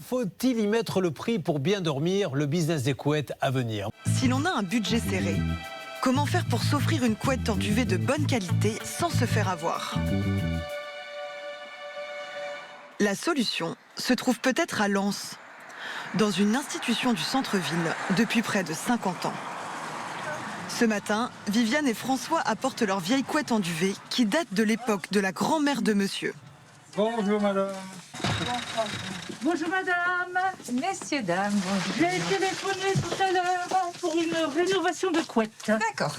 faut-il y mettre le prix pour bien dormir? Le business des couettes à venir. Si l'on a un budget serré, comment faire pour s'offrir une couette en duvet de bonne qualité sans se faire avoir? La solution se trouve peut-être à Lens, dans une institution du centre-ville depuis près de 50 ans. Ce matin, Viviane et François apportent leur vieille couette en duvet qui date de l'époque de la grand-mère de monsieur. Bonjour madame. Bonjour madame, messieurs, dames, bonjour. J'ai téléphoné tout à l'heure pour une rénovation de couette. D'accord.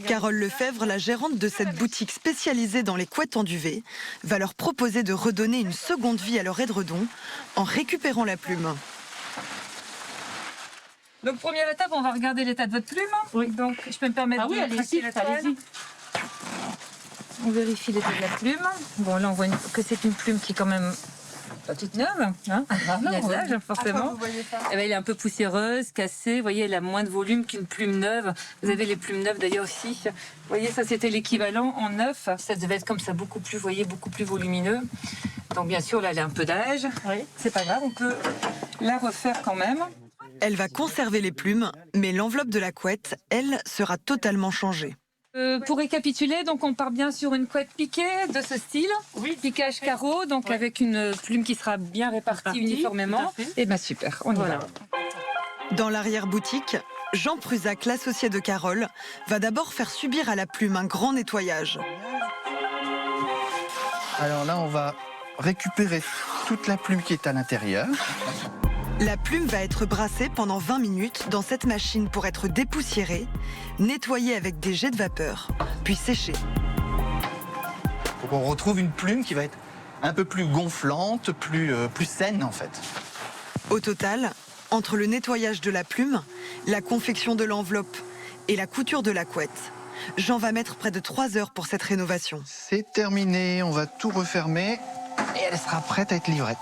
Carole Lefebvre, la gérante de cette boutique spécialisée dans les couettes en duvet, va leur proposer de redonner une seconde vie à leur édredon en récupérant la plume. Donc première étape, on va regarder l'état de votre plume. Oui. Donc je peux me permettre Ah oui, de allez-y, tracer la toile. allez-y. On vérifie l'état de la plume. Bon là on voit que c'est une plume qui est quand même pas toute neuve. Hein, il y a de l'âge forcément. Eh ben, elle est un peu poussiéreuse, cassée. Vous voyez, elle a moins de volume qu'une plume neuve. Vous avez les plumes neuves d'ailleurs aussi. Vous voyez, ça c'était l'équivalent en neuf. Ça devait être comme ça, beaucoup plus, vous voyez, beaucoup plus volumineux. Donc bien sûr là elle a un peu d'âge. Oui. C'est pas grave, on peut la refaire quand même. Elle va conserver les plumes, mais l'enveloppe de la couette, elle, sera totalement changée. Pour récapituler, donc on part bien sur une couette piquée de ce style, piquage carreau, donc avec une plume qui sera bien répartie uniformément. Et bien super, on y va. Dans l'arrière-boutique, Jean Prusac, l'associé de Carole, va d'abord faire subir à la plume un grand nettoyage. Alors là, on va récupérer toute la plume qui est à l'intérieur. La plume va être brassée pendant 20 minutes dans cette machine pour être dépoussiérée, nettoyée avec des jets de vapeur, puis séchée. Donc on retrouve une plume qui va être un peu plus gonflante, plus saine en fait. Au total, entre le nettoyage de la plume, la confection de l'enveloppe et la couture de la couette, Jean va mettre près de 3 heures pour cette rénovation. C'est terminé, on va tout refermer et elle sera prête à être livrée.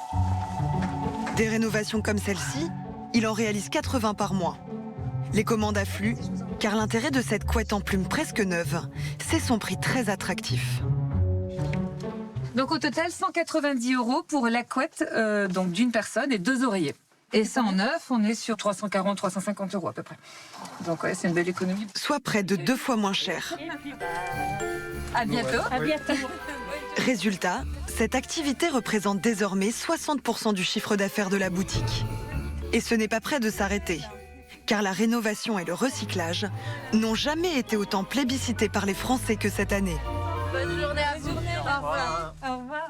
Des rénovations comme celle-ci, il en réalise 80 par mois. Les commandes affluent, car l'intérêt de cette couette en plume presque neuve, c'est son prix très attractif. Donc au total, 190 € pour la couette donc d'une personne et 2 oreillers. Et ça en neuf, on est sur 340-350 € à peu près. Donc ouais, c'est une belle économie. Soit près de 2 fois moins cher. À bientôt. À bientôt. Résultat, cette activité représente désormais 60% du chiffre d'affaires de la boutique. Et ce n'est pas près de s'arrêter, car la rénovation et le recyclage n'ont jamais été autant plébiscités par les Français que cette année. Bonne journée à vous. Au revoir. Au revoir.